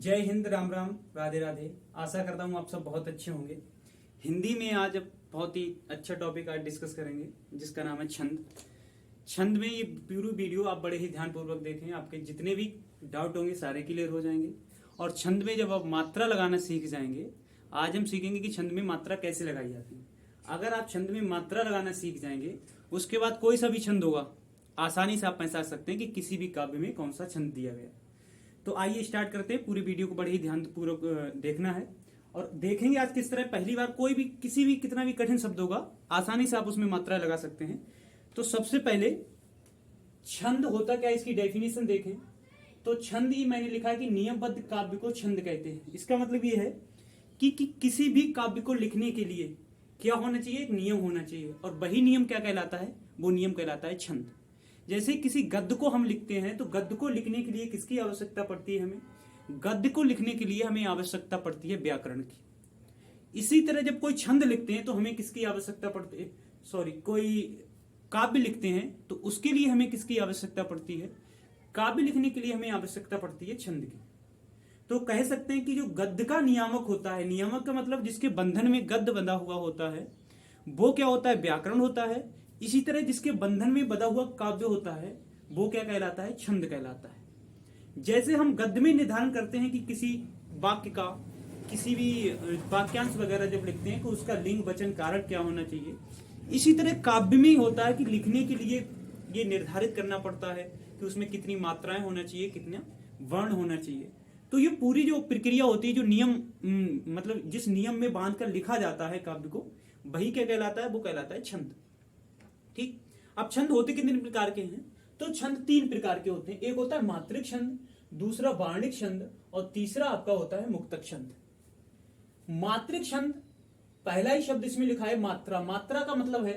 जय हिंद, राम राम, राधे राधे। आशा करता हूँ आप सब बहुत अच्छे होंगे। हिंदी में आज बहुत ही अच्छा टॉपिक आज डिस्कस करेंगे जिसका नाम है छंद। छंद में ये पूरी वीडियो आप बड़े ही ध्यानपूर्वक देखें, आपके जितने भी डाउट होंगे सारे क्लियर हो जाएंगे। और छंद में जब आप मात्रा लगाना सीख जाएंगे, आज हम सीखेंगे कि छंद में मात्रा कैसे लगाई जाती है। अगर आप छंद में मात्रा लगाना सीख जाएंगे, उसके बाद कोई सा भी छंद होगा आसानी से आप पहचान सकते हैं कि किसी भी काव्य में कौन सा छंद दिया गया। तो आइए स्टार्ट करते हैं। पूरी वीडियो को बड़े ही ध्यानपूर्वक देखना है और देखेंगे आज किस तरह पहली बार कोई भी किसी भी कितना भी कठिन शब्द होगा आसानी से आप उसमें मात्रा लगा सकते हैं। तो सबसे पहले छंद होता क्या, इसकी डेफिनेशन देखें। तो छंद ही मैंने लिखा है कि नियमबद्ध काव्य को छंद कहते हैं। इसका मतलब ये है कि किसी भी काव्य को लिखने के लिए क्या होना चाहिए, एक नियम होना चाहिए। और वही नियम क्या कहलाता है, वो नियम कहलाता है छंद। जैसे किसी गद्य को हम लिखते हैं तो गद्य को लिखने के लिए किसकी आवश्यकता पड़ती है, हमें गद्य को लिखने के लिए हमें आवश्यकता पड़ती है व्याकरण की। इसी तरह जब कोई छंद लिखते हैं तो हमें किसकी आवश्यकता पड़ती है, कोई काव्य लिखते हैं तो उसके लिए हमें किसकी आवश्यकता पड़ती है, काव्य लिखने के लिए हमें आवश्यकता पड़ती है छंद की। तो कह सकते हैं कि जो गद्य का नियामक होता है, नियामक का मतलब जिसके बंधन में गद्य बंधा हुआ होता है, वो क्या होता है, व्याकरण होता है। इसी तरह जिसके बंधन में बंधा हुआ काव्य होता है वो क्या कहलाता है, छंद कहलाता है। जैसे हम गद्य में निर्धारण करते हैं कि किसी वाक्य का किसी भी वाक्यांश वगैरह जब लिखते हैं तो उसका लिंग वचन कारक क्या होना चाहिए, इसी तरह काव्य में ही होता है कि लिखने के लिए ये निर्धारित करना पड़ता है कि उसमें कितनी मात्राएं होना चाहिए, कितना वर्ण होना चाहिए। तो ये पूरी जो प्रक्रिया होती है, जो नियम मतलब जिस नियम में बांध कर लिखा जाता है काव्य को, वही क्या कहलाता है, वो कहलाता है छंद। ठीक। अब छंद होते कितने प्रकार के हैं, तो छंद 3 प्रकार के होते हैं। एक होता है मात्रिक छंद, दूसरा वार्णिक छंद और तीसरा आपका होता है मुक्तक छंद। मात्रिक छंद, पहला ही शब्द इसमें लिखा है मात्रा। मात्रा का मतलब है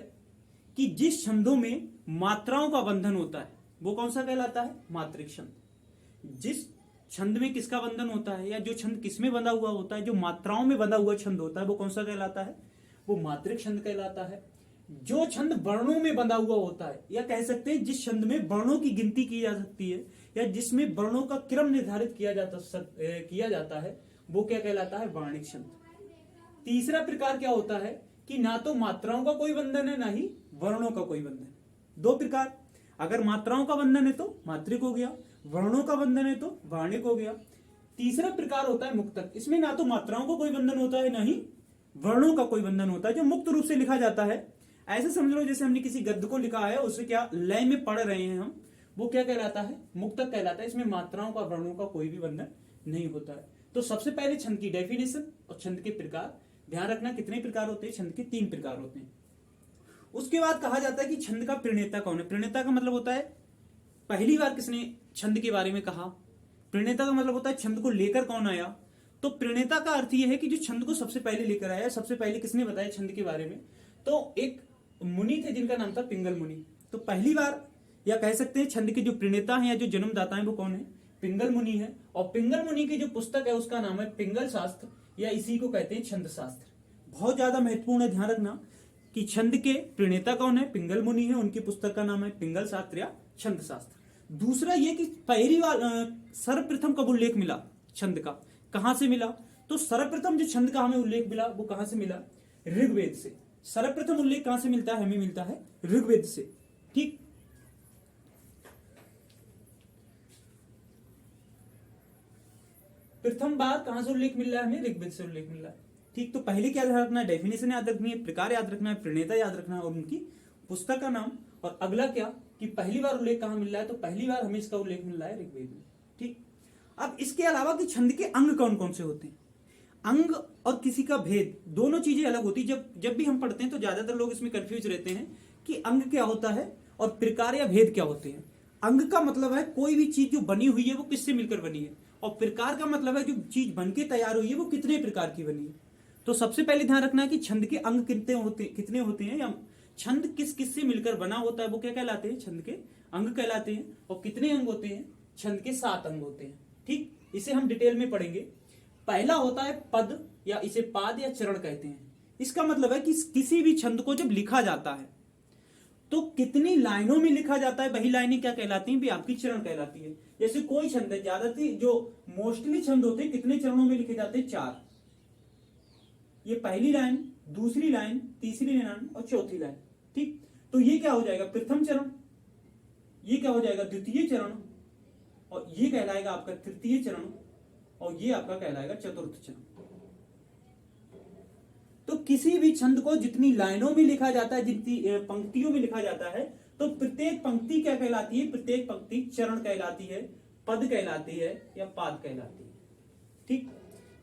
कि जिस छंदों में मात्राओं का बंधन होता है वो कौन सा कहलाता है, मात्रिक छंद। जिस छंद में किसका बंधन होता है या जो छंद किसमें बंधा हुआ होता है, जो मात्राओं में बंधा हुआ छंद होता है, वो कौन सा कहलाता है, वो मात्रिक छंद कहलाता है। जो छंद वर्णों में बंधा हुआ होता है, या कह सकते हैं जिस छंद में वर्णों की गिनती की जा सकती है या जिसमें वर्णों का क्रम निर्धारित किया जाता है, वो क्या कहलाता है, वार्णिक छंद। तीसरा प्रकार क्या होता है कि ना तो मात्राओं का कोई बंधन है ना ही वर्णों का कोई बंधन है। 2 प्रकार, अगर मात्राओं का बंधन है तो मात्रिक हो गया, वर्णों का बंधन है तो वार्णिक हो गया। तीसरा प्रकार होता है मुक्तक। इसमें ना तो मात्राओं का कोई बंधन होता है ना ही वर्णों का कोई बंधन होता है, जो मुक्त रूप से लिखा जाता है। ऐसे समझ लो जैसे हमने किसी गद्य को लिखा है, उसे क्या लय में पढ़ रहे हैं हम, वो क्या कहलाता है, मुक्तक कहलाता है। इसमें मात्राओं का वर्णों का कोई भी बंधन नहीं होता है। तो सबसे पहले छंद की डेफिनेशन और छंद के प्रकार। ध्यान रखना कितने प्रकार होते हैं, छंद के 3 प्रकार होते हैं। उसके बाद कहा जाता है कि छंद का प्रणेता कौन है। प्रणेता का मतलब होता है पहली बार किसने छंद के बारे में कहा। प्रणेता का मतलब होता है छंद को लेकर कौन आया। तो प्रणेता का अर्थ यह है कि जो छंद को सबसे पहले लेकर आया, सबसे पहले किसने बताया छंद के बारे में, तो एक मुनि थे जिनका नाम था पिंगल मुनि। तो पहली बार या कह सकते हैं छंद के जो प्रणेता हैं या जो जन्मदाता हैं वो कौन है, पिंगल मुनि है। और पिंगल मुनि की जो पुस्तक है उसका नाम है पिंगल शास्त्र, या इसी को कहते हैं छंद शास्त्र। बहुत ज्यादा महत्वपूर्ण है, ध्यान रखना कि छंद के प्रणेता कौन है, पिंगल मुनि है, उनकी पुस्तक का नाम है पिंगल शास्त्र या छंद शास्त्र। दूसरा ये कि पहली बार सर्वप्रथम कब उल्लेख मिला छंद का, कहां से मिला, तो सर्वप्रथम जो छंद का हमें उल्लेख मिला वो कहां से मिला, ऋग्वेद से। सर्वप्रथम उल्लेख कहां से मिलता है, हमें मिलता है ऋग्वेद से। ठीक। प्रथम बार कहां से उल्लेख मिल रहा है, हमें ऋग्वेद से उल्लेख मिल रहा है। ठीक। तो पहले क्या ध्यान रखना है, डेफिनेशन याद रखनी है, प्रकार याद रखना है, प्रणेता याद रखना है और उनकी पुस्तक का नाम। और अगला क्या कि पहली बार उल्लेख कहां मिल रहा है, तो पहली बार हमें इसका उल्लेख मिल रहा है ऋग्वेद में। ठीक। अब इसके अलावा कि छंद के अंग कौन कौन से होते हैं, अंग और किसी का भेद, दोनों चीजें अलग होती है। जब भी हम पढ़ते हैं तो ज्यादातर लोग इसमें कंफ्यूज रहते हैं कि अंग क्या होता है और प्रकार या भेद क्या होते हैं। अंग का मतलब है कोई भी चीज जो बनी हुई है वो किससे मिलकर बनी है, और प्रकार का मतलब है जो चीज बनके तैयार हुई है वो कितने प्रकार की बनी है। तो सबसे पहले ध्यान रखना है कि छंद के अंग कितने होते हैं, या छंद किस किस से मिलकर बना होता है वो क्या कहलाते हैं, छंद के अंग कहलाते हैं। और कितने अंग होते हैं, छंद के 7 अंग होते हैं। ठीक। इसे हम डिटेल में पढ़ेंगे। पहला होता है पद, या इसे पाद या चरण कहते हैं। इसका मतलब है कि किसी भी छंद को जब लिखा जाता है तो कितनी लाइनों में लिखा जाता है वही लाइनें क्या कहलाती हैं भी आपकी चरण कहलाती है। जैसे कोई छंद है, ज्यादातर जो मोस्टली छंद होते हैं कितने चरणों में लिखे जाते हैं? 4। ये पहली लाइन, दूसरी लाइन, तीसरी लाइन और चौथी लाइन। ठीक, तो ये क्या हो जाएगा? प्रथम चरण, ये क्या हो जाएगा? द्वितीय चरण, और ये कहलाएगा आपका तृतीय चरण, और ये आपका कहलाएगा चतुर्थ चरण। तो किसी भी छंद को जितनी लाइनों में लिखा जाता है, जितनी पंक्तियों में लिखा जाता है, तो प्रत्येक पंक्ति क्या कहलाती है? प्रत्येक पंक्ति चरण कहलाती है, पद कहलाती है या पाद कहलाती है। ठीक,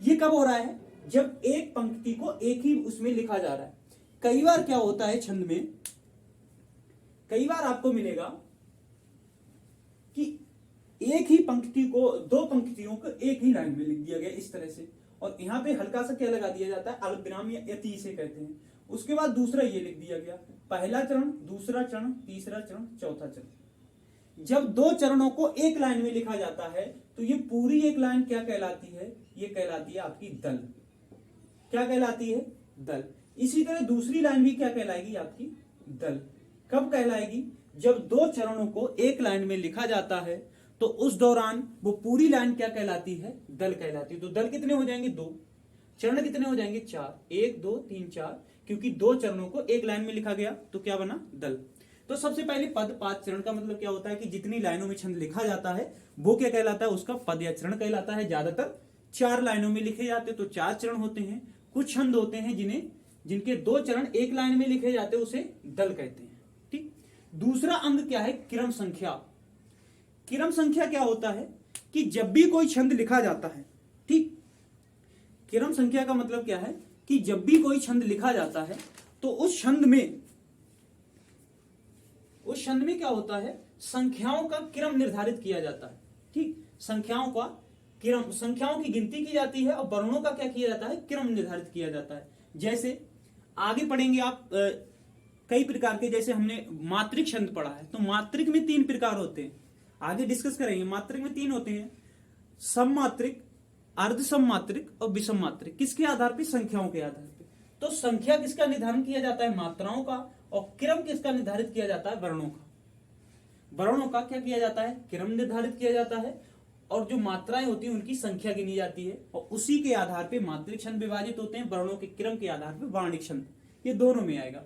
ये कब हो रहा है? जब एक पंक्ति को एक ही उसमें लिखा जा रहा है। कई बार क्या होता है छंद में, कई बार आपको मिलेगा कि एक ही पंक्ति को, 2 पंक्तियों को एक ही लाइन में लिख दिया गया इस तरह से, और यहां पे हल्का सा क्या लगा दिया जाता है? अल्पविराम या यति से कहते हैं। उसके बाद दूसरा ये लिख दिया गया, पहला चरण, दूसरा चरण, तीसरा चरण, चौथा चरण। जब 2 चरणों को एक लाइन में लिखा जाता है तो ये पूरी एक लाइन क्या कहलाती है? ये कहलाती है आपकी दल। क्या कहलाती है? दल। इसी तरह दूसरी लाइन भी क्या कहलाएगी? आपकी दल। कब कहलाएगी? जब 2 चरणों को एक लाइन में लिखा जाता है तो उस दौरान वो पूरी लाइन क्या कहलाती है? दल कहलाती है। तो दल कितने हो जाएंगे? 2। चरण कितने हो जाएंगे? 4। 1 2 3 4, क्योंकि 2 चरणों को एक लाइन में लिखा गया तो क्या बना? दल। तो सबसे पहले पद पाद चरण का मतलब क्या होता है कि जितनी लाइनों में छंद लिखा जाता है वो क्या कहलाता है? उसका पद या चरण कहलाता है। ज्यादातर 4 लाइनों में लिखे जाते तो 4 चरण होते हैं। कुछ छंद होते हैं जिनके 2 चरण एक लाइन में लिखे जाते उसे दल कहते हैं। ठीक, दूसरा अंग क्या है? क्रम संख्या। क्रम संख्या क्या होता है कि जब भी कोई छंद लिखा जाता है, ठीक, क्रम संख्या का मतलब क्या है कि जब भी कोई छंद लिखा जाता है तो उस छंद में क्या होता है? संख्याओं का क्रम निर्धारित किया जाता है। ठीक, संख्याओं का क्रम, संख्याओं की गिनती की जाती है और वर्णों का क्या किया जाता है? क्रम निर्धारित किया जाता है। जैसे आगे पढ़ेंगे आप कई प्रकार के, जैसे हमने मात्रिक छंद पढ़ा है तो मात्रिक में 3 प्रकार होते हैं, आगे डिस्कस करेंगे। मात्रिक में 3 होते हैं, सममात्रिक, अर्धसममात्रिक और विषम मात्रिक। किसके आधार पर? संख्याओं के आधार पर। तो संख्या किसका निर्धारण किया जाता है? मात्राओं का। और क्रम किसका निर्धारित किया जाता है? वर्णों का। वर्णों का क्या किया जाता है? क्रम निर्धारित किया जाता है, और जो मात्राएं होती हैं उनकी संख्या गिनी जाती है, और उसी के आधार पे मात्रिक छंद विभाजित होते हैं। वर्णों के क्रम के आधार पे वर्णिक छंद, ये दोनों में आएगा।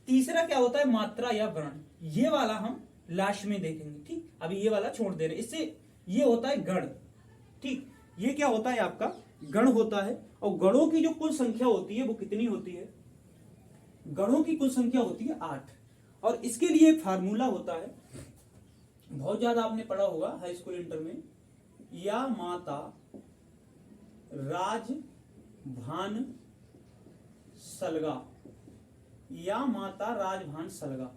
तीसरा क्या होता है? मात्रा या वर्ण। ये वाला हम लास्ट में देखेंगे। ठीक, अभी ये वाला छोड़ दे रहे। इससे ये होता है गण। ठीक, ये क्या होता है? आपका गण होता है। और गणों की जो कुल संख्या होती है वो कितनी होती है? गणों की कुल संख्या होती है 8। और इसके लिए एक फार्मूला होता है, बहुत ज्यादा आपने पढ़ा होगा हाई स्कूल इंटर में। या माता राज भान सलगा, या माता राजभान सलगा।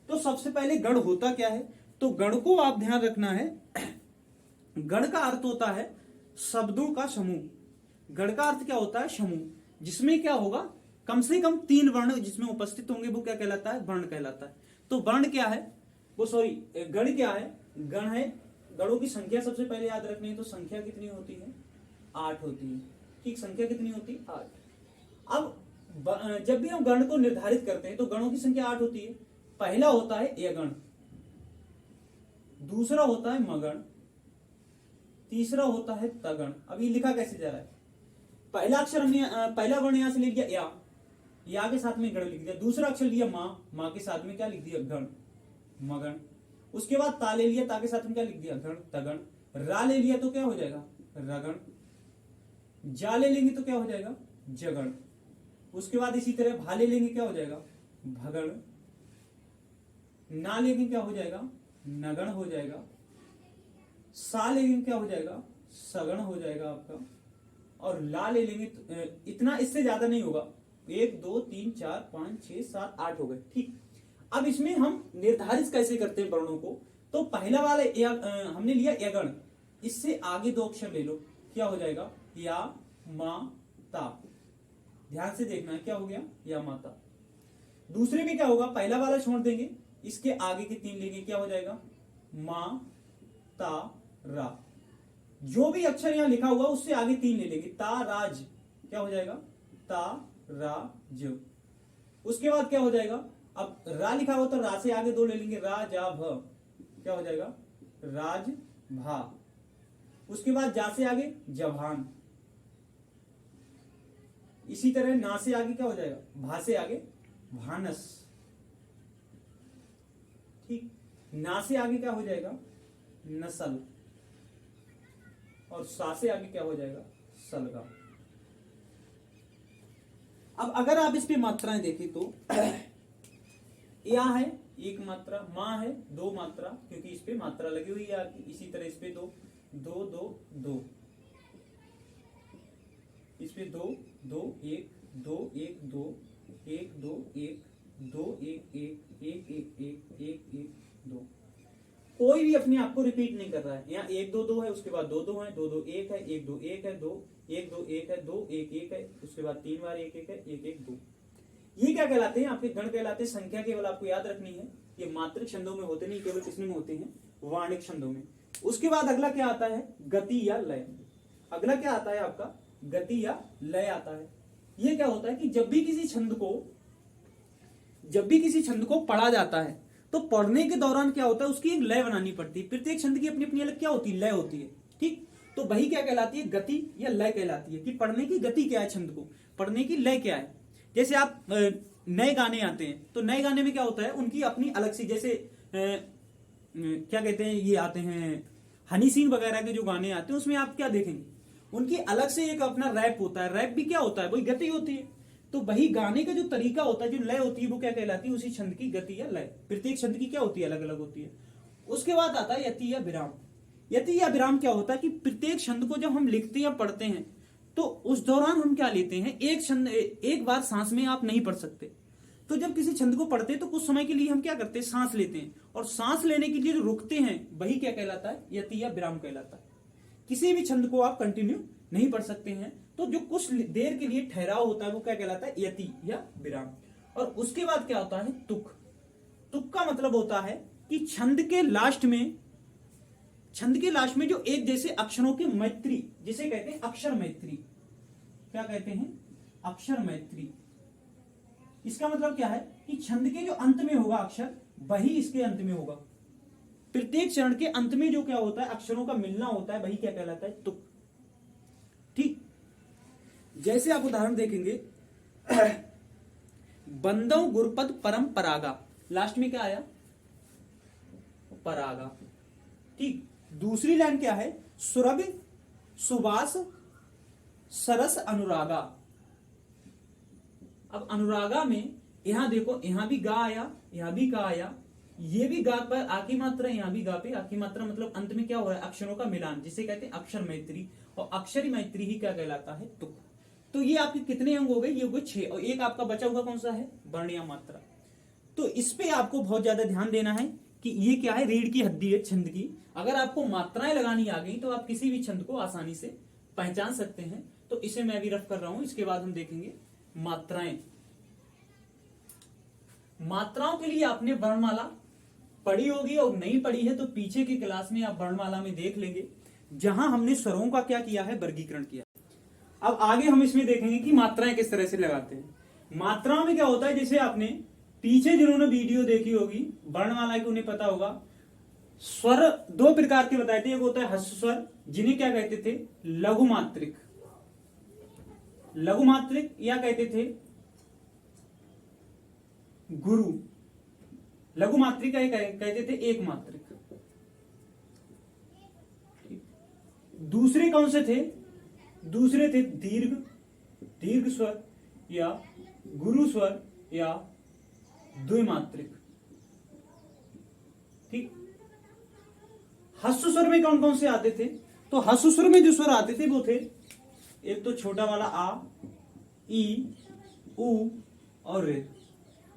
तो सबसे पहले गण होता क्या है? तो गण को आप ध्यान रखना है, गण का अर्थ होता है शब्दों का समूह। गण का अर्थ क्या होता है? समूह, जिसमें क्या होगा? कम से कम 3 वर्ण जिसमें उपस्थित होंगे वो क्या कहलाता है? वर्ण कहलाता है। तो वर्ण क्या है? गण क्या है? गण है, गणों की संख्या सबसे पहले याद रखनी है। तो संख्या कितनी होती है? 8 होती है। ठीक, संख्या कितनी होती है? 8। अब जब भी हम गण को निर्धारित करते हैं तो गणों की संख्या 8 होती है। पहला होता है यगण, दूसरा होता है मगण, तीसरा होता है तगण। अब ये लिखा कैसे जा रहा है? पहला अक्षर हमने पहला वर्ण यहां से लिख दिया या के साथ में गण लिख दिया। दूसरा अक्षर लिया मां के साथ में क्या लिख दिया? गण, मगण। उसके बाद ता ले लिया, ता के साथ में क्या लिख दिया? गण, तगण। रा ले लिया तो क्या हो जाएगा? रगण। जा ले लेंगे तो क्या हो जाएगा? जगण। उसके बाद इसी तरह भा ले लेंगे क्या हो जाएगा? भगण। ना लेंगे क्या हो जाएगा? नगण हो जाएगा। सा लेंगे क्या हो जाएगा? सगण हो जाएगा आपका। और ला ले लेंगे तो इतना, इससे ज्यादा नहीं होगा। 1 2 3 4 5 6 7 8 हो गए। ठीक, अब इसमें हम निर्धारित कैसे करते हैं वर्णों को? तो पहला वाला हमने लिया यगण, इससे आगे 2 अक्षर ले लो, क्या हो जाएगा? या मा ता। ध्यान से देखना है, क्या हो गया? या माता। दूसरे में क्या होगा? पहला वाला छोड़ देंगे, इसके आगे के 3 लेंगे, क्या हो जाएगा? मा ता रा। जो भी अक्षर यहां लिखा हुआ उससे आगे 3 ले लेंगे, ता राज, क्या हो जाएगा? ता रा ज। उसके बाद क्या हो जाएगा? अब रा लिखा हो तो रा से आगे दो ले लेंगे, रा जा भ, क्या हो जाएगा राज भा। उसके बाद जा से आगे जभान। इसी तरह ना से आगे क्या हो जाएगा, भा से आगे भानस। ठीक, ना से आगे क्या हो जाएगा नसल, और सा से आगे क्या हो जाएगा सलगा। अब अगर आप इस पे मात्राएं देखें तो या है एक मात्रा, माँ है दो मात्रा, क्योंकि इस पे मात्रा लगी हुई है। इसी तरह इस पे दो दो दो दो, इस पे दो दो एक दो एक दो एक दो एक दो एक एक एक एक एक एक एक दो। कोई भी अपने आप को रिपीट नहीं कर रहा है। यहाँ एक दो दो है, उसके बाद दो दो है, दो दो एक है, एक दो एक है, दो एक दो एक है, दो एक एक है, उसके बाद तीन बार एक एक है, एक एक दो। ये क्या कहलाते हैं आपके गण कहलाते हैं। संख्या केवल आपको याद रखनी है, ये मात्रिक छंदों में होते नहीं, केवल किसमें होते हैं वाणिक छंदों में। उसके बाद अगला क्या आता है गति या लय। अगला क्या आता है आपका गति या लय आता है। ये क्या होता है कि जब भी किसी छंद को पढ़ा जाता है तो पढ़ने के दौरान क्या होता है उसकी एक लय बनानी पड़ती है। प्रत्येक छंद की अपनी अपनी अलग क्या होती है लय होती है। ठीक, तो वही क्या कहलाती है गति या लय कहलाती है कि पढ़ने की गति क्या है, छंद को पढ़ने की लय क्या है। जैसे आप नए गाने आते हैं तो नए गाने में क्या होता है उनकी अपनी अलग सी, जैसे क्या कहते हैं ये आते हैं हनी सिंह वगैरह के जो गाने आते हैं उसमें आप क्या देखेंगे उनकी अलग से एक अपना रैप होता है। रैप भी क्या होता है वही गति होती है। तो वही गाने का जो तरीका होता है जो लय होती है वो क्या कहलाती है उसी छंद की गति या लय। प्रत्येक छंद की क्या होती है अलग अलग होती है। उसके बाद आता है यति या विराम। यति या विराम क्या होता है कि प्रत्येक छंद को जब हम लिखते या पढ़ते हैं तो उस दौरान हम क्या लेते हैं, एक छंद एक बार सांस में आप नहीं पढ़ सकते। तो जब किसी छंद को पढ़ते हैं तो कुछ समय के लिए हम क्या करते हैं सांस लेते हैं, और सांस लेने के लिए जो रुकते हैं वही क्या कहलाता है यति या विराम कहलाता है। किसी भी छंद को आप कंटिन्यू नहीं पढ़ सकते हैं, तो जो कुछ देर के लिए ठहराव होता है वो क्या कहलाता है यति या विराम। और उसके बाद क्या होता है तुक। तुक का मतलब होता है कि छंद के लास्ट में जो एक जैसे अक्षरों की मैत्री, जिसे कहते हैं अक्षर मैत्री। क्या कहते हैं अक्षर मैत्री। इसका मतलब क्या है कि छंद के जो अंत में होगा अक्षर वही इसके अंत में होगा। प्रत्येक चरण के अंत में जो क्या होता है अक्षरों का मिलना होता है वही क्या कहलाता है तुक। ठीक, जैसे आप उदाहरण देखेंगे बंदों गुरपद परम परागा, लास्ट में क्या आया परागा। ठीक, दूसरी लाइन क्या है सुरभि सुवास सरस अनुरागा। अब अनुरागा में यहां देखो यहां भी गा आया, यहां भी गा आया, ये भी गा पर आकी मात्रा, यहां भी गा पे आकी मात्रा, मतलब अंत में क्या हो रहा है अक्षरों का मिलान, जिसे कहते हैं अक्षर मैत्री। और अक्षरी मैत्री ही क्या कहलाता है तुक। तो ये आपके कितने अंग हो गए, ये हो गए 6, और एक आपका बचा हुआ कौन सा है वर्ण या मात्रा। तो इस पे आपको बहुत ज्यादा ध्यान देना है कि ये क्या है रीढ़ की हड्डी है छंद की। अगर आपको मात्राएं लगानी आ गई तो आप किसी भी छंद को आसानी से पहचान सकते हैं। तो इसे मैं भी रफ कर रहा हूं। इसके बाद हम देखेंगे मात्राएं। मात्राओं के लिए आपने वर्णमाला पढ़ी होगी, और नहीं पढ़ी है तो पीछे की क्लास में आप वर्णमाला में देख लेंगे, जहां हमने स्वरों का क्या किया है वर्गीकरण किया। अब आगे हम इसमें देखेंगे कि मात्राएं किस तरह से लगाते हैं। मात्राओं में क्या होता है, जैसे आपने पीछे जिन्होंने वीडियो देखी होगी वर्णमाला की उन्हें पता होगा, स्वर दो प्रकार के बताए थे। एक होता है ह्रस्व स्वर जिन्हें क्या कहते थे लघुमात्रिक, लघुमात्रिक या कहते थे गुरु। लघुमात्रिक कहते थे एक मात्रिक। दूसरे कौन से थे, दूसरे थे दीर्घ, दीर्घ स्वर या गुरु स्वर या द्विमात्रिक। ठीक, ह्रस्व स्वर में कौन कौन से आते थे, तो ह्रस्व स्वर में जो स्वर आते थे वो थे एक तो छोटा वाला आ, ई, उ और रे।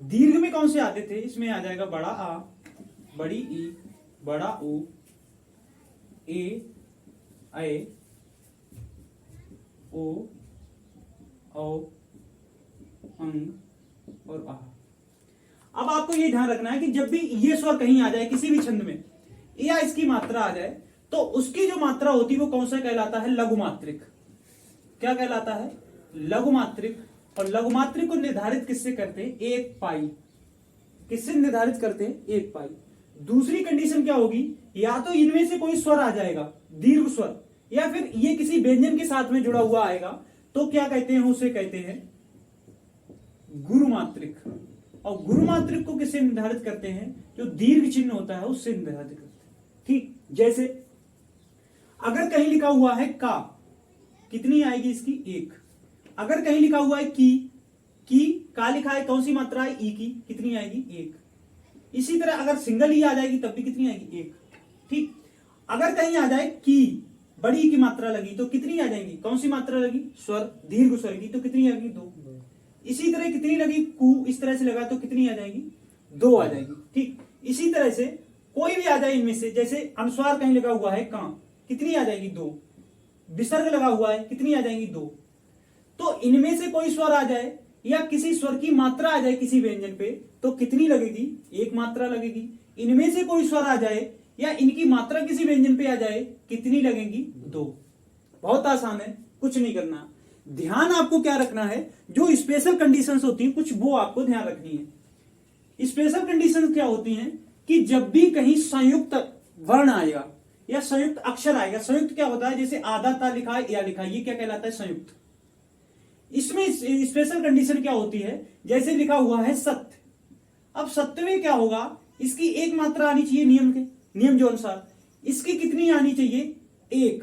दीर्घ में कौन से आते थे, इसमें आ जाएगा बड़ा आ, बड़ी ई, बड़ा उ, ए, ओ, औ, अंग और आ। अब आपको ये ध्यान रखना है कि जब भी ये स्वर कहीं आ जाए किसी भी छंद में या इसकी मात्रा आ जाए तो उसकी जो मात्रा होती है वो कौन सा कहलाता है लघुमात्रिक। क्या कहलाता है लघुमात्रिक। और लघुमात्रिक को निर्धारित किससे करते हैं, एक पाई। किससे निर्धारित करते हैं, 1 पाई। दूसरी कंडीशन क्या होगी, या तो इनमें से कोई स्वर आ जाएगा दीर्घ स्वर, या फिर ये किसी व्यंजन के साथ में जुड़ा हुआ आएगा, तो क्या कहते हैं, उसे कहते हैं गुरुमात्रिक। और गुरुमात्रिक को किससे निर्धारित करते हैं, जो दीर्घ चिन्ह होता है उससे निर्धारित करते हैं। ठीक, जैसे अगर कहीं लिखा हुआ है का, कितनी आएगी इसकी, 1। अगर कहीं लिखा हुआ है की का लिखा है, कौन सी मात्रा है, ई की, कितनी आएगी, 1। इसी तरह अगर सिंगल ई आ जाएगी तब भी कितनी आएगी, 1। ठीक, अगर कहीं आ जाए की, बड़ी की मात्रा लगी तो कितनी आ जाएंगी, कौन सी मात्रा लगी, स्वर, दीर्घ स्वर की, तो कितनी आएगी, 2। इसी तरह कितनी लगी, कु, इस तरह से लगा तो कितनी आ जाएगी, 2 आ जाएगी। ठीक, इसी तरह से कोई भी आ जाए इनमें से, जैसे अनुस्वार कहीं लगा हुआ है का, कितनी आ जाएगी, 2। विसर्ग लगा हुआ है, कितनी आ जाएंगी, 2। तो इनमें से कोई स्वर आ जाए या किसी स्वर की मात्रा आ जाए किसी व्यंजन पे, तो कितनी लगेगी, 1 मात्रा लगेगी। इनमें से कोई स्वर आ जाए या इनकी मात्रा किसी व्यंजन पे आ जाए, कितनी लगेगी, 2। बहुत आसान है, कुछ नहीं करना। ध्यान आपको क्या रखना है, जो स्पेशल कंडीशंस होती हैं कुछ, वो आपको ध्यान रखनी है। स्पेशल कंडीशंस क्या होती हैं कि जब भी कहीं संयुक्त वर्ण आएगा या संयुक्त अक्षर आएगा, संयुक्त क्या होता है, जैसे आधा ता लिखा है या लिखा है, ये क्या कहलाता है, संयुक्त। इसमें स्पेशल कंडीशन क्या होती है, जैसे लिखा हुआ है सत्य। अब सत्य में क्या होगा, इसकी 1 मात्रा आनी चाहिए नियम जो अनुसार, इसकी कितनी आनी चाहिए, 1।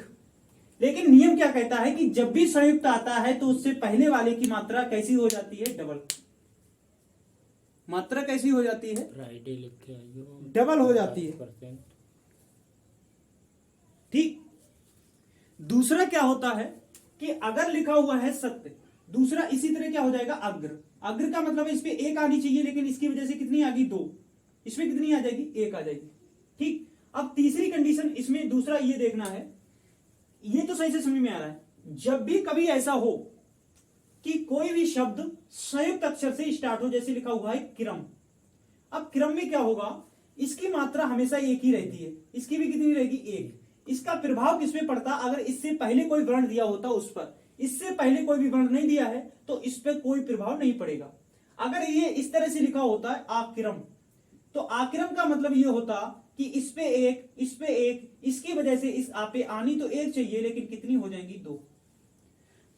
लेकिन नियम क्या कहता है कि जब भी संयुक्त आता है तो उससे पहले वाले की मात्रा कैसी हो जाती है, डबल। मात्रा कैसी हो जाती है, डबल हो जाती है। ठीक, दूसरा क्या होता है कि अगर लिखा हुआ है सत्य, दूसरा इसी तरह क्या हो जाएगा, अग्र का मतलब है इस पे 1 आनी चाहिए, लेकिन इसकी वजह से कितनी आ गई, 2। इसमें कितनी आ जाएगी, 1 आ जाएगी। ठीक, अब तीसरी कंडीशन इसमें दूसरा ये देखना है, ये तो सही से समझ में आ रहा है, जब भी कभी ऐसा हो कि कोई भी शब्द संयुक्त अक्षर से स्टार्ट हो, जैसे लिखा हुआ है क्रम। अब क्रम में क्या होगा, इसकी मात्रा हमेशा 1 ही रहती है, इसकी भी कितनी रहेगी, 1। इसका प्रभाव किसमें पड़ता, अगर इससे पहले कोई वर्ण दिया होता उस पर, इससे पहले कोई भी वर्ण नहीं दिया है तो इस पर कोई प्रभाव नहीं पड़ेगा। अगर ये इस तरह से लिखा होता है आक्रम, तो आक्रम का मतलब ये होता कि इस पे 1, इस पे 1, इसकी वजह से इस आपे आनी तो 1 चाहिए, लेकिन कितनी हो जाएंगी, 2।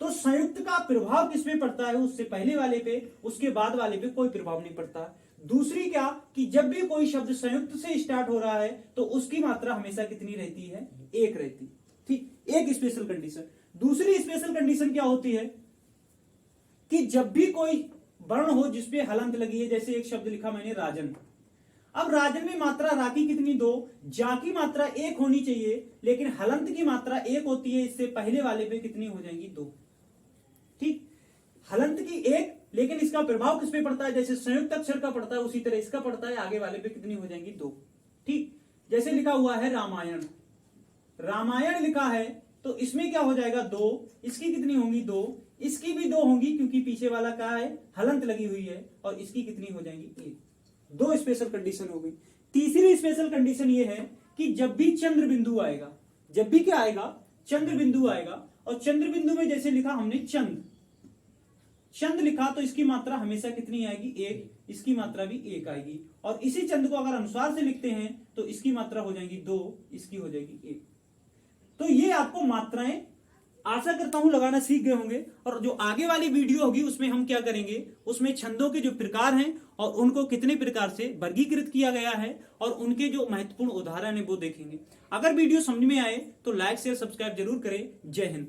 तो संयुक्त का प्रभाव किसमें पड़ता है, उससे पहले वाले पे, उसके बाद वाले पे कोई प्रभाव नहीं पड़ता। दूसरी क्या, कि जब भी कोई शब्द संयुक्त से स्टार्ट हो रहा है तो उसकी मात्रा हमेशा कितनी रहती है, 1 रहती। ठीक, एक स्पेशल कंडीशन। दूसरी स्पेशल कंडीशन क्या होती है कि जब भी कोई वर्ण हो जिसपे हलंत लगी है, जैसे एक शब्द लिखा मैंने राजन। अब राजन में मात्रा रा की कितनी, 2। जा की मात्रा 1 होनी चाहिए, लेकिन हलंत की मात्रा 1 होती है, इससे पहले वाले पे कितनी हो जाएंगी, 2। ठीक, हलंत की 1, लेकिन इसका प्रभाव किस पे पड़ता है, जैसे संयुक्त अक्षर का पड़ता है उसी तरह इसका पड़ता है, आगे वाले पे कितनी हो जाएंगी, 2। ठीक, जैसे लिखा हुआ है रामायण, रामायण लिखा है तो इसमें क्या हो जाएगा, 2। इसकी कितनी होंगी, 2। इसकी भी 2 होंगी क्योंकि पीछे वाला क्या है, हलंत लगी हुई है, और इसकी कितनी हो जाएंगी, 1। 2 स्पेशल कंडीशन हो गई। तीसरी स्पेशल कंडीशन ये है कि जब भी चंद्र बिंदु आएगा, जब भी क्या आएगा, चंद्र बिंदु आएगा, और चंद्र बिंदु में जैसे लिखा हमने चंद लिखा तो इसकी मात्रा हमेशा कितनी आएगी, 1। इसकी मात्रा भी 1 आएगी। और इसी चंद को अगर अनुस्वार से लिखते हैं तो इसकी मात्रा हो जाएगी 2, इसकी हो जाएगी 1। तो ये आपको मात्राएं आशा करता हूं लगाना सीख गए होंगे। और जो आगे वाली वीडियो होगी उसमें हम क्या करेंगे, उसमें छंदों के जो प्रकार हैं और उनको कितने प्रकार से वर्गीकृत किया गया है और उनके जो महत्वपूर्ण उदाहरण है वो देखेंगे। अगर वीडियो समझ में आए तो लाइक शेयर सब्सक्राइब जरूर करें। जय हिंद।